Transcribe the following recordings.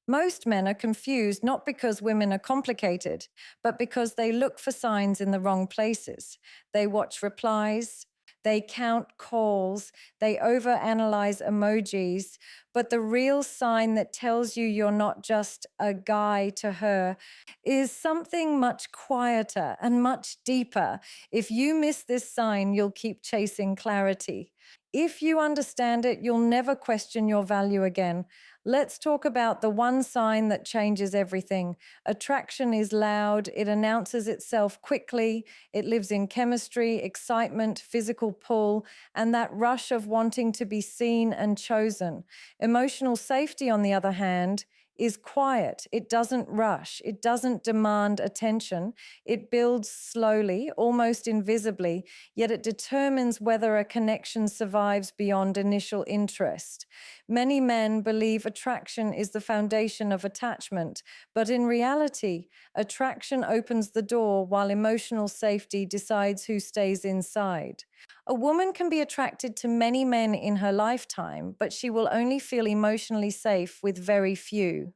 Most men are confused not because women are complicated, but because they look for signs in the wrong places. They watch replies, they count calls, they overanalyze emojis, but the real sign that tells you you're not just a guy to her is something much quieter and much deeper. If you miss this sign, you'll keep chasing clarity. If you understand it, you'll never question your value again. Let's talk about the one sign that changes everything. Attraction is loud, it announces itself quickly, it lives in chemistry, excitement, physical pull, and that rush of wanting to be seen and chosen. Emotional safety, on the other hand, is quiet. It doesn't rush. It doesn't demand attention. It builds slowly, almost invisibly, yet it determines whether a connection survives beyond initial interest. Many men believe attraction is the foundation of attachment, but in reality, attraction opens the door while emotional safety decides who stays inside. A woman can be attracted to many men in her lifetime, but she will only feel emotionally safe with very few.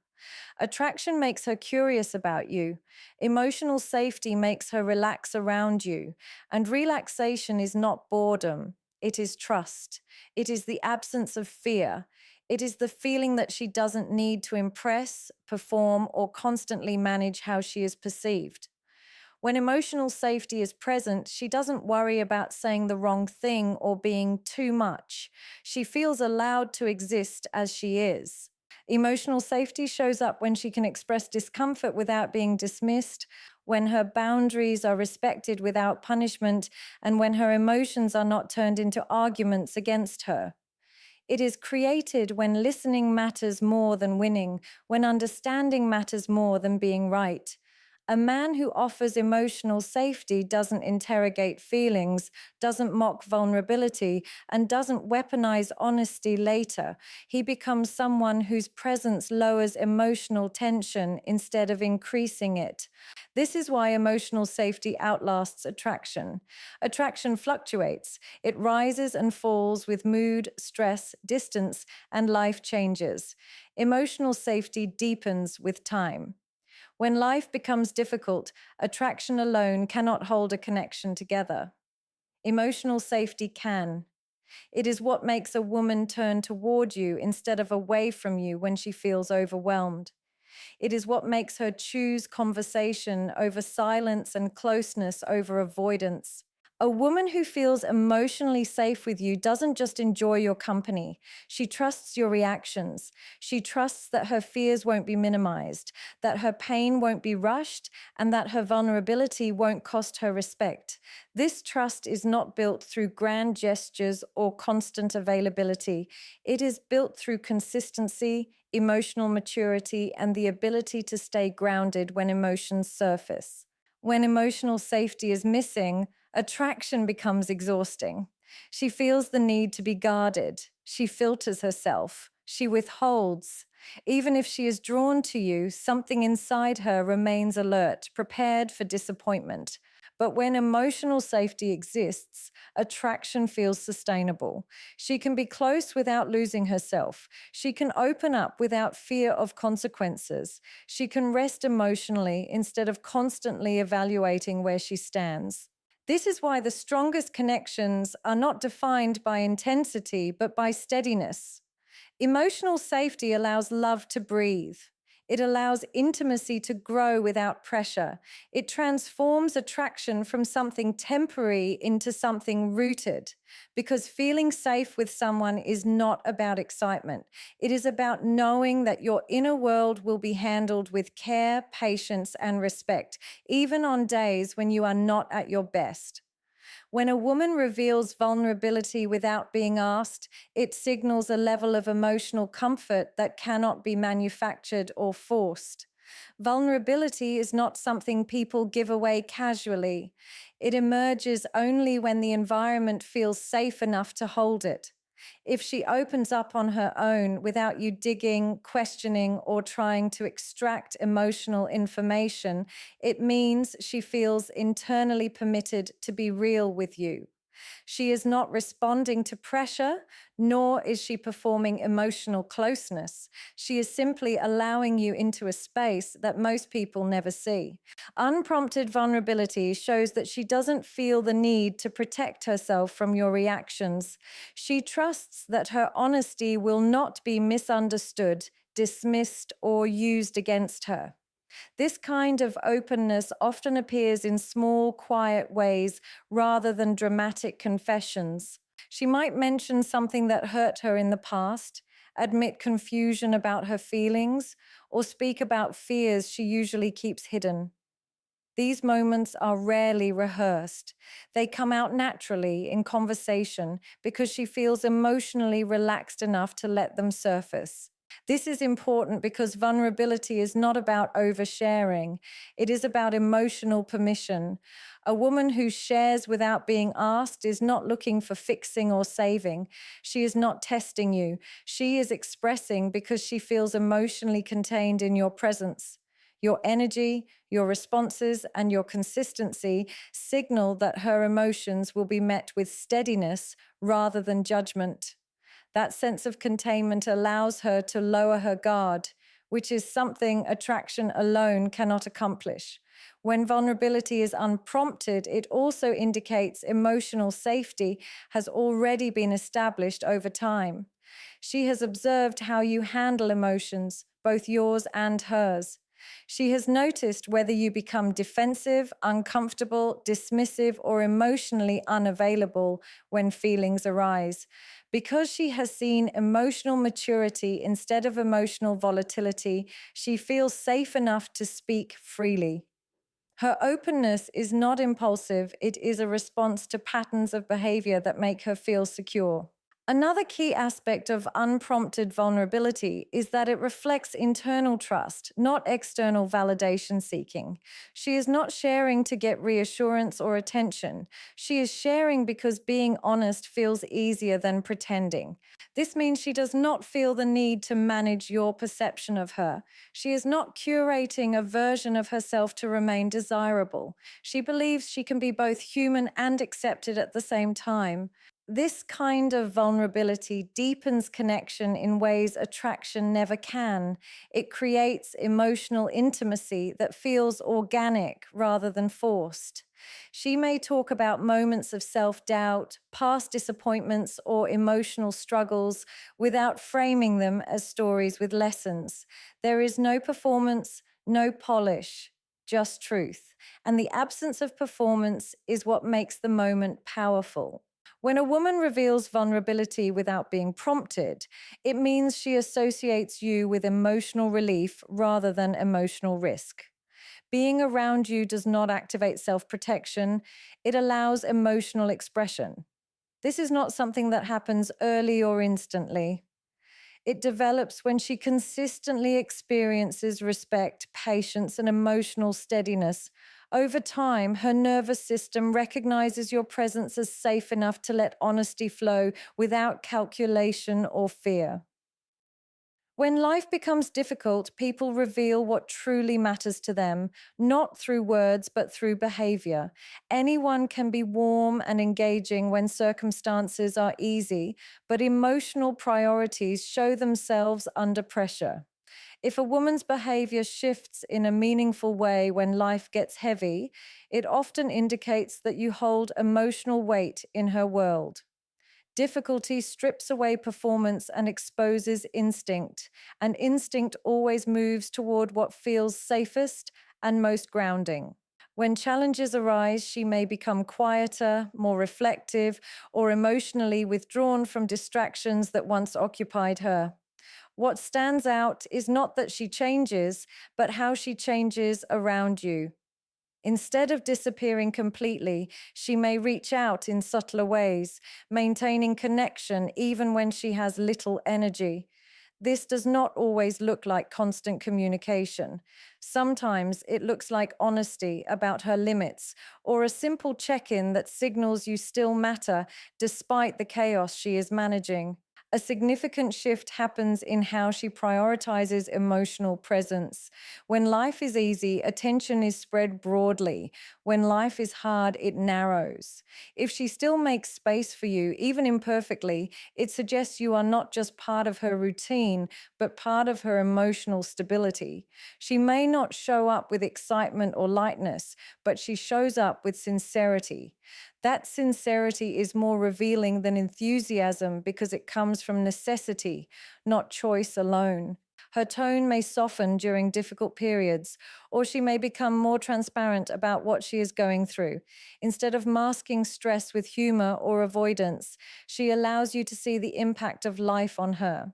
Attraction makes her curious about you. Emotional safety makes her relax around you. And relaxation is not boredom, it is trust. It is the absence of fear. It is the feeling that she doesn't need to impress, perform, or constantly manage how she is perceived. When emotional safety is present, she doesn't worry about saying the wrong thing or being too much. She feels allowed to exist as she is. Emotional safety shows up when she can express discomfort without being dismissed, when her boundaries are respected without punishment, and when her emotions are not turned into arguments against her. It is created when listening matters more than winning, when understanding matters more than being right. A man who offers emotional safety doesn't interrogate feelings, doesn't mock vulnerability, and doesn't weaponize honesty later. He becomes someone whose presence lowers emotional tension instead of increasing it. This is why emotional safety outlasts attraction. Attraction fluctuates. It rises and falls with mood, stress, distance, and life changes. Emotional safety deepens with time. When life becomes difficult, attraction alone cannot hold a connection together. Emotional safety can. It is what makes a woman turn toward you instead of away from you when she feels overwhelmed. It is what makes her choose conversation over silence and closeness over avoidance. A woman who feels emotionally safe with you doesn't just enjoy your company. She trusts your reactions. She trusts that her fears won't be minimized, that her pain won't be rushed, and that her vulnerability won't cost her respect. This trust is not built through grand gestures or constant availability. It is built through consistency, emotional maturity, and the ability to stay grounded when emotions surface. When emotional safety is missing, attraction becomes exhausting. She feels the need to be guarded. She filters herself. She withholds. Even if she is drawn to you, something inside her remains alert, prepared for disappointment. But when emotional safety exists, attraction feels sustainable. She can be close without losing herself. She can open up without fear of consequences. She can rest emotionally instead of constantly evaluating where she stands. This is why the strongest connections are not defined by intensity, but by steadiness. Emotional safety allows love to breathe. It allows intimacy to grow without pressure. It transforms attraction from something temporary into something rooted. Because feeling safe with someone is not about excitement. It is about knowing that your inner world will be handled with care, patience, and respect, even on days when you are not at your best. When a woman reveals vulnerability without being asked, it signals a level of emotional comfort that cannot be manufactured or forced. Vulnerability is not something people give away casually. It emerges only when the environment feels safe enough to hold it. If she opens up on her own without you digging, questioning, or trying to extract emotional information, it means she feels internally permitted to be real with you. She is not responding to pressure, nor is she performing emotional closeness. She is simply allowing you into a space that most people never see. Unprompted vulnerability shows that she doesn't feel the need to protect herself from your reactions. She trusts that her honesty will not be misunderstood, dismissed, or used against her. This kind of openness often appears in small, quiet ways rather than dramatic confessions. She might mention something that hurt her in the past, admit confusion about her feelings, or speak about fears she usually keeps hidden. These moments are rarely rehearsed. They come out naturally in conversation because she feels emotionally relaxed enough to let them surface. This is important because vulnerability is not about oversharing. It is about emotional permission. A woman who shares without being asked is not looking for fixing or saving. She is not testing you. She is expressing because she feels emotionally contained in your presence. Your energy, your responses, and your consistency signal that her emotions will be met with steadiness rather than judgment. That sense of containment allows her to lower her guard, which is something attraction alone cannot accomplish. When vulnerability is unprompted, it also indicates emotional safety has already been established over time. She has observed how you handle emotions, both yours and hers. She has noticed whether you become defensive, uncomfortable, dismissive, or emotionally unavailable when feelings arise. Because she has seen emotional maturity instead of emotional volatility, she feels safe enough to speak freely. Her openness is not impulsive, it is a response to patterns of behavior that make her feel secure. Another key aspect of unprompted vulnerability is that it reflects internal trust, not external validation seeking. She is not sharing to get reassurance or attention. She is sharing because being honest feels easier than pretending. This means she does not feel the need to manage your perception of her. She is not curating a version of herself to remain desirable. She believes she can be both human and accepted at the same time. This kind of vulnerability deepens connection in ways attraction never can. It creates emotional intimacy that feels organic rather than forced. She may talk about moments of self-doubt, past disappointments, or emotional struggles without framing them as stories with lessons. There is no performance, no polish, just truth. And the absence of performance is what makes the moment powerful. When a woman reveals vulnerability without being prompted, it means she associates you with emotional relief rather than emotional risk. Being around you does not activate self-protection, it allows emotional expression. This is not something that happens early or instantly. It develops when she consistently experiences respect, patience, and emotional steadiness. Over time, her nervous system recognizes your presence as safe enough to let honesty flow without calculation or fear. When life becomes difficult, people reveal what truly matters to them, not through words, but through behavior. Anyone can be warm and engaging when circumstances are easy, but emotional priorities show themselves under pressure. If a woman's behavior shifts in a meaningful way when life gets heavy, it often indicates that you hold emotional weight in her world. Difficulty strips away performance and exposes instinct, and instinct always moves toward what feels safest and most grounding. When challenges arise, she may become quieter, more reflective, or emotionally withdrawn from distractions that once occupied her. What stands out is not that she changes, but how she changes around you. Instead of disappearing completely, she may reach out in subtler ways, maintaining connection even when she has little energy. This does not always look like constant communication. Sometimes it looks like honesty about her limits or a simple check-in that signals you still matter despite the chaos she is managing. A significant shift happens in how she prioritizes emotional presence. When life is easy, attention is spread broadly. When life is hard, it narrows. If she still makes space for you, even imperfectly, it suggests you are not just part of her routine, but part of her emotional stability. She may not show up with excitement or lightness, but she shows up with sincerity. That sincerity is more revealing than enthusiasm because it comes from necessity, not choice alone. Her tone may soften during difficult periods, or she may become more transparent about what she is going through. Instead of masking stress with humor or avoidance, she allows you to see the impact of life on her.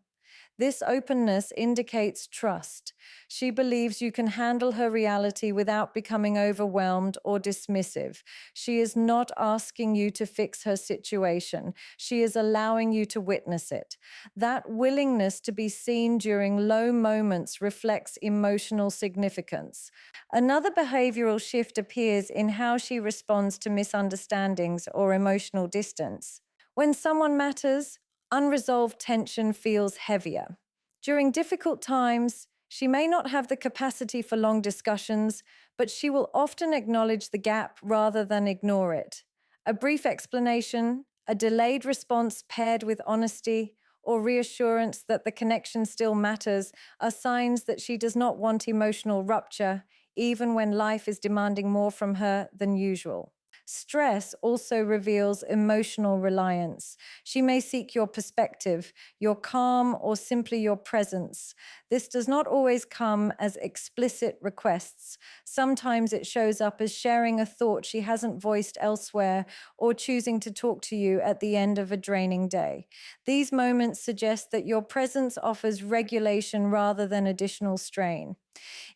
This openness indicates trust. She believes you can handle her reality without becoming overwhelmed or dismissive. She is not asking you to fix her situation. She is allowing you to witness it. That willingness to be seen during low moments reflects emotional significance. Another behavioral shift appears in how she responds to misunderstandings or emotional distance. When someone matters, unresolved tension feels heavier. During difficult times, she may not have the capacity for long discussions, but she will often acknowledge the gap rather than ignore it. A brief explanation, a delayed response paired with honesty, or reassurance that the connection still matters are signs that she does not want emotional rupture, even when life is demanding more from her than usual. Stress also reveals emotional reliance. She may seek your perspective, your calm, or simply your presence. This does not always come as explicit requests. Sometimes it shows up as sharing a thought she hasn't voiced elsewhere or choosing to talk to you at the end of a draining day. These moments suggest that your presence offers regulation rather than additional strain.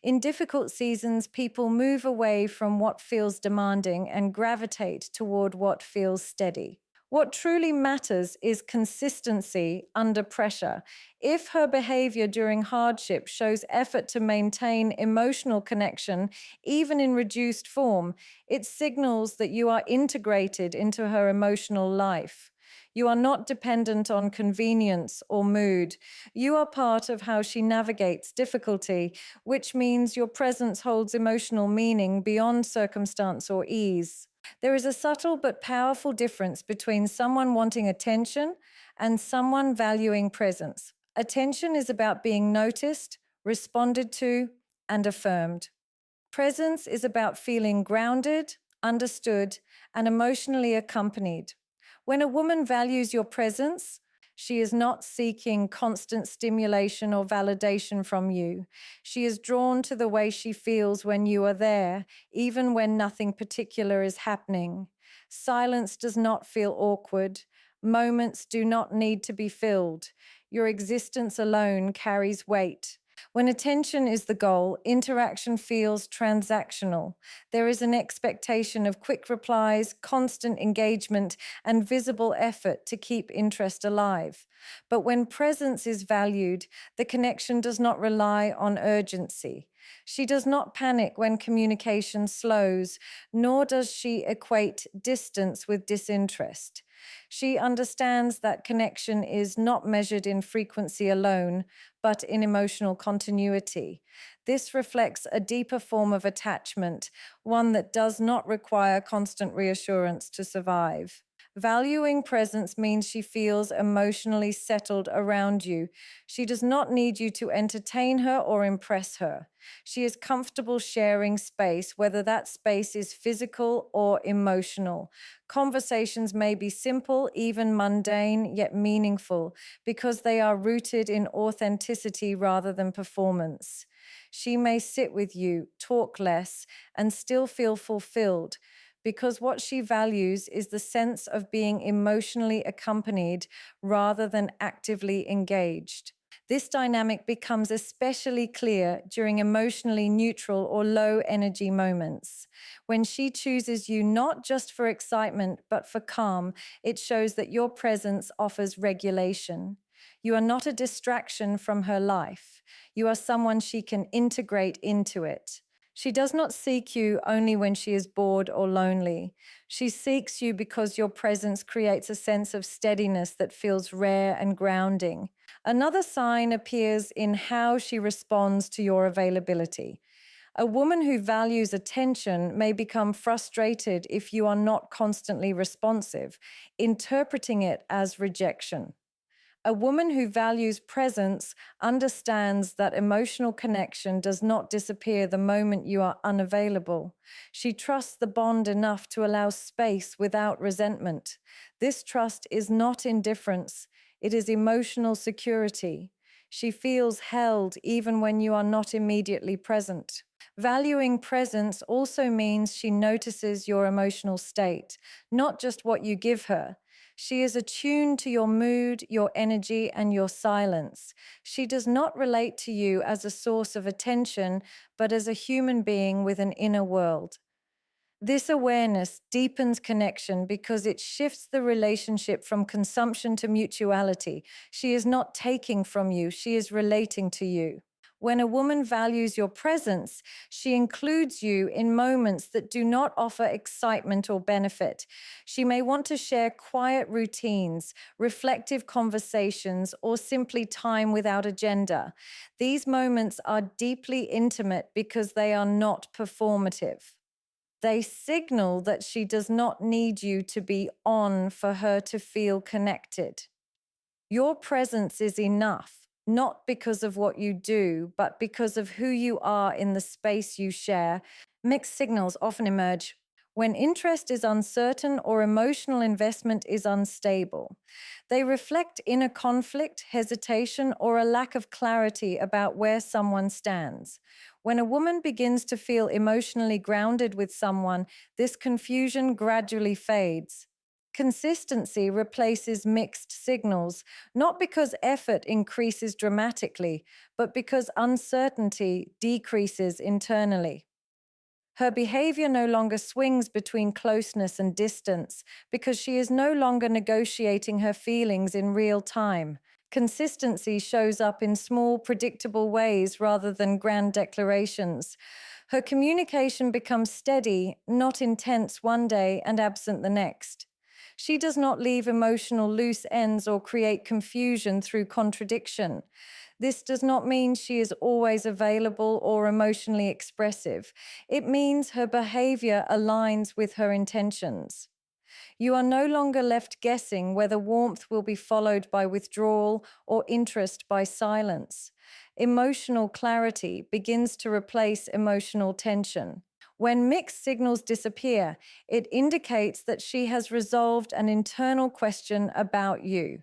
In difficult seasons, people move away from what feels demanding and gravitate toward what feels steady. What truly matters is consistency under pressure. If her behavior during hardship shows effort to maintain emotional connection, even in reduced form, it signals that you are integrated into her emotional life. You are not dependent on convenience or mood. You are part of how she navigates difficulty, which means your presence holds emotional meaning beyond circumstance or ease. There is a subtle but powerful difference between someone wanting attention and someone valuing presence. Attention is about being noticed, responded to, and affirmed. Presence is about feeling grounded, understood, and emotionally accompanied. When a woman values your presence, she is not seeking constant stimulation or validation from you. She is drawn to the way she feels when you are there, even when nothing particular is happening. Silence does not feel awkward. Moments do not need to be filled. Your existence alone carries weight. When attention is the goal, interaction feels transactional. There is an expectation of quick replies, constant engagement, and visible effort to keep interest alive. But when presence is valued, the connection does not rely on urgency. She does not panic when communication slows, nor does she equate distance with disinterest. She understands that connection is not measured in frequency alone, but in emotional continuity. This reflects a deeper form of attachment, one that does not require constant reassurance to survive. Valuing presence means she feels emotionally settled around you. She does not need you to entertain her or impress her. She is comfortable sharing space, whether that space is physical or emotional. Conversations may be simple, even mundane, yet meaningful, because they are rooted in authenticity rather than performance. She may sit with you, talk less, and still feel fulfilled, because what she values is the sense of being emotionally accompanied rather than actively engaged. This dynamic becomes especially clear during emotionally neutral or low energy moments. When she chooses you not just for excitement, but for calm, it shows that your presence offers regulation. You are not a distraction from her life. You are someone she can integrate into it. She does not seek you only when she is bored or lonely. She seeks you because your presence creates a sense of steadiness that feels rare and grounding. Another sign appears in how she responds to your availability. A woman who values attention may become frustrated if you are not constantly responsive, interpreting it as rejection. A woman who values presence understands that emotional connection does not disappear the moment you are unavailable. She trusts the bond enough to allow space without resentment. This trust is not indifference, it is emotional security. She feels held even when you are not immediately present. Valuing presence also means she notices your emotional state, not just what you give her. She is attuned to your mood, your energy, and your silence. She does not relate to you as a source of attention, but as a human being with an inner world. This awareness deepens connection because it shifts the relationship from consumption to mutuality. She is not taking from you, she is relating to you. When a woman values your presence, she includes you in moments that do not offer excitement or benefit. She may want to share quiet routines, reflective conversations, or simply time without agenda. These moments are deeply intimate because they are not performative. They signal that she does not need you to be on for her to feel connected. Your presence is enough, not because of what you do, but because of who you are in the space you share. Mixed signals often emerge when interest is uncertain or emotional investment is unstable. They reflect inner conflict, hesitation, or a lack of clarity about where someone stands. When a woman begins to feel emotionally grounded with someone, this confusion gradually fades. Consistency replaces mixed signals, not because effort increases dramatically, but because uncertainty decreases internally. Her behavior no longer swings between closeness and distance because she is no longer negotiating her feelings in real time. Consistency shows up in small, predictable ways rather than grand declarations. Her communication becomes steady, not intense one day and absent the next. She does not leave emotional loose ends or create confusion through contradiction. This does not mean she is always available or emotionally expressive. It means her behavior aligns with her intentions. You are no longer left guessing whether warmth will be followed by withdrawal or interest by silence. Emotional clarity begins to replace emotional tension. When mixed signals disappear, it indicates that she has resolved an internal question about you.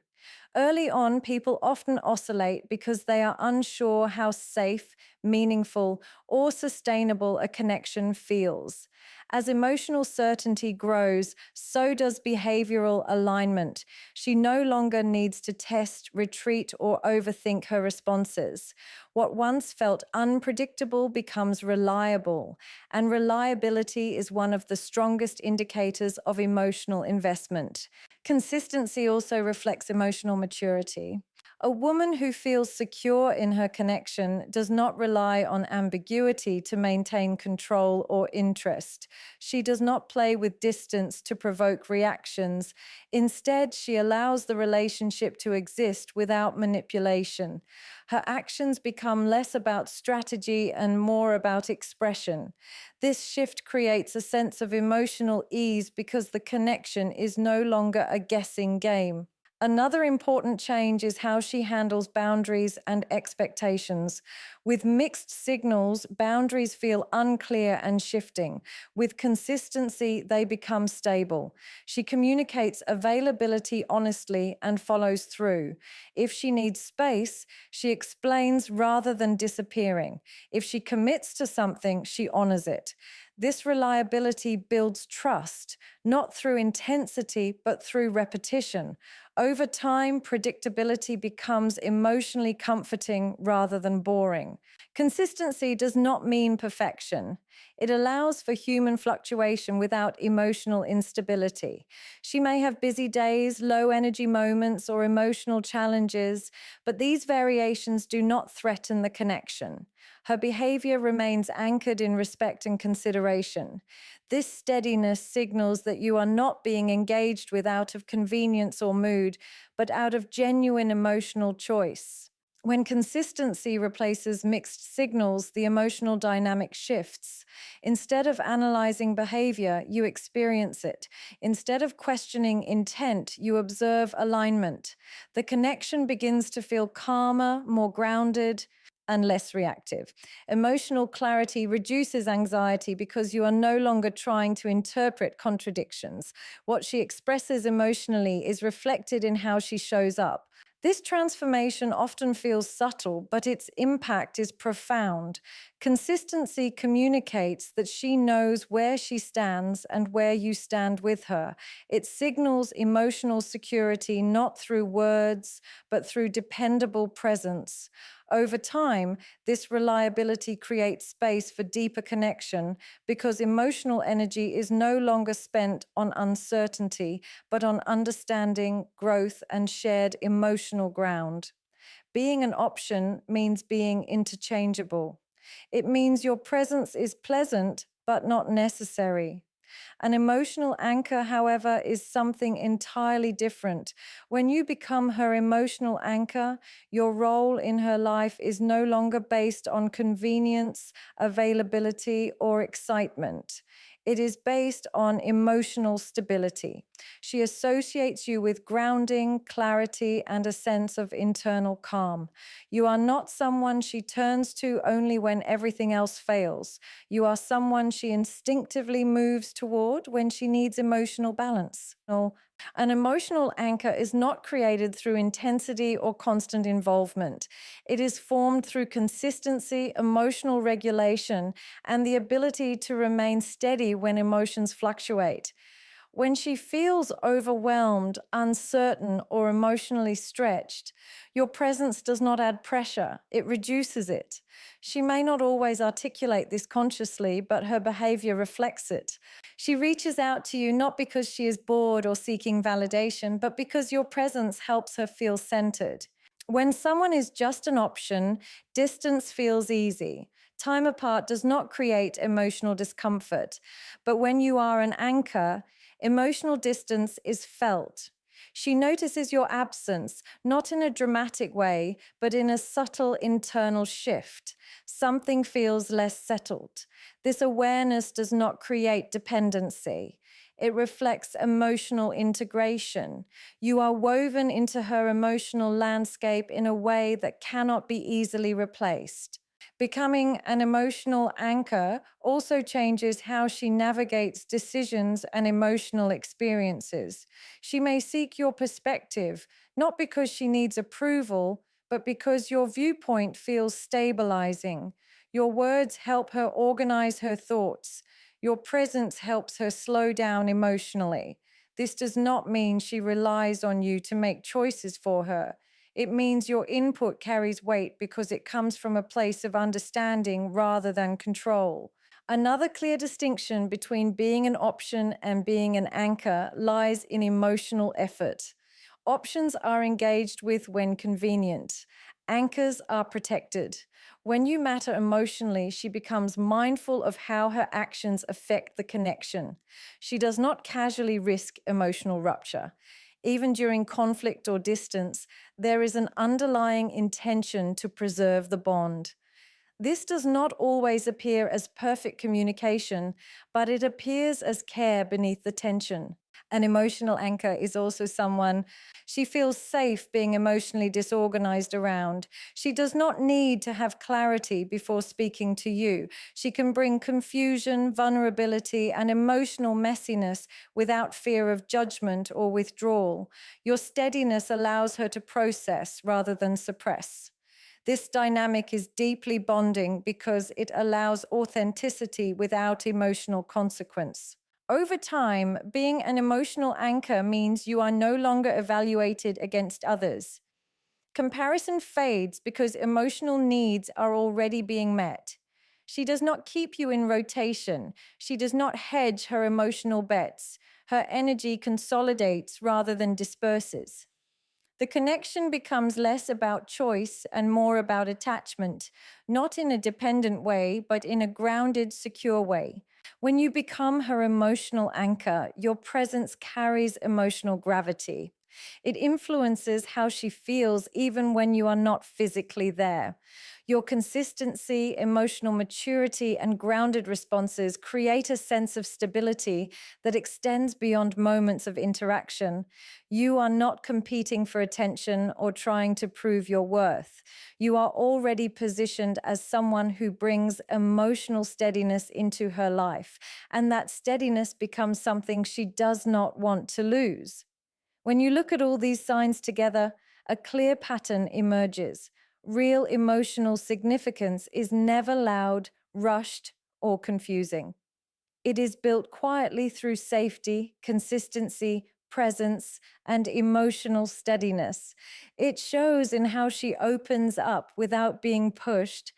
Early on, people often oscillate because they are unsure how safe, meaningful, or sustainable a connection feels. As emotional certainty grows, so does behavioral alignment. She no longer needs to test, retreat, or overthink her responses. What once felt unpredictable becomes reliable, and reliability is one of the strongest indicators of emotional investment. Consistency also reflects emotional maturity. A woman who feels secure in her connection does not rely on ambiguity to maintain control or interest. She does not play with distance to provoke reactions. Instead, she allows the relationship to exist without manipulation. Her actions become less about strategy and more about expression. This shift creates a sense of emotional ease because the connection is no longer a guessing game. Another important change is how she handles boundaries and expectations. With mixed signals, boundaries feel unclear and shifting. With consistency, they become stable. She communicates availability honestly and follows through. If she needs space, she explains rather than disappearing. If she commits to something, she honors it. This reliability builds trust, not through intensity, but through repetition. Over time, predictability becomes emotionally comforting rather than boring. Consistency does not mean perfection. It allows for human fluctuation without emotional instability. She may have busy days, low energy moments, or emotional challenges, but these variations do not threaten the connection. Her behavior remains anchored in respect and consideration. This steadiness signals that you are not being engaged with out of convenience or mood, but out of genuine emotional choice. When consistency replaces mixed signals, the emotional dynamic shifts. Instead of analyzing behavior, you experience it. Instead of questioning intent, you observe alignment. The connection begins to feel calmer, more grounded, and less reactive. Emotional clarity reduces anxiety because you are no longer trying to interpret contradictions. What she expresses emotionally is reflected in how she shows up. This transformation often feels subtle, but its impact is profound. Consistency communicates that she knows where she stands and where you stand with her. It signals emotional security not through words, but through dependable presence. Over time, this reliability creates space for deeper connection because emotional energy is no longer spent on uncertainty, but on understanding, growth, and shared emotional ground. Being an option means being interchangeable. It means your presence is pleasant, but not necessary. An emotional anchor, however, is something entirely different. When you become her emotional anchor, your role in her life is no longer based on convenience, availability, or excitement. It is based on emotional stability. She associates you with grounding, clarity, and a sense of internal calm. You are not someone she turns to only when everything else fails. You are someone she instinctively moves toward when she needs emotional balance. An emotional anchor is not created through intensity or constant involvement. It is formed through consistency, emotional regulation, and the ability to remain steady when emotions fluctuate. When she feels overwhelmed, uncertain, or emotionally stretched, your presence does not add pressure, it reduces it. She may not always articulate this consciously, but her behavior reflects it. She reaches out to you not because she is bored or seeking validation, but because your presence helps her feel centered. When someone is just an option, distance feels easy. Time apart does not create emotional discomfort. But when you are an anchor, emotional distance is felt. She notices your absence, not in a dramatic way, but in a subtle internal shift. Something feels less settled. This awareness does not create dependency. It reflects emotional integration. You are woven into her emotional landscape in a way that cannot be easily replaced. Becoming an emotional anchor also changes how she navigates decisions and emotional experiences. She may seek your perspective, not because she needs approval, but because your viewpoint feels stabilizing. Your words help her organize her thoughts. Your presence helps her slow down emotionally. This does not mean she relies on you to make choices for her. It means your input carries weight because it comes from a place of understanding rather than control. Another clear distinction between being an option and being an anchor lies in emotional effort. Options are engaged with when convenient. Anchors are protected. When you matter emotionally, she becomes mindful of how her actions affect the connection. She does not casually risk emotional rupture. Even during conflict or distance, there is an underlying intention to preserve the bond. This does not always appear as perfect communication, but it appears as care beneath the tension. An emotional anchor is also someone she feels safe being emotionally disorganized around. She does not need to have clarity before speaking to you. She can bring confusion, vulnerability, and emotional messiness without fear of judgment or withdrawal. Your steadiness allows her to process rather than suppress. This dynamic is deeply bonding because it allows authenticity without emotional consequence. Over time, being an emotional anchor means you are no longer evaluated against others. Comparison fades because emotional needs are already being met. She does not keep you in rotation. She does not hedge her emotional bets. Her energy consolidates rather than disperses. The connection becomes less about choice and more about attachment, not in a dependent way, but in a grounded, secure way. When you become her emotional anchor, your presence carries emotional gravity. It influences how she feels even when you are not physically there. Your consistency, emotional maturity, and grounded responses create a sense of stability that extends beyond moments of interaction. You are not competing for attention or trying to prove your worth. You are already positioned as someone who brings emotional steadiness into her life, and that steadiness becomes something she does not want to lose. When you look at all these signs together, a clear pattern emerges. Real emotional significance is never loud, rushed, or confusing. It is built quietly through safety, consistency, presence, and emotional steadiness. It shows in how she opens up without being pushed,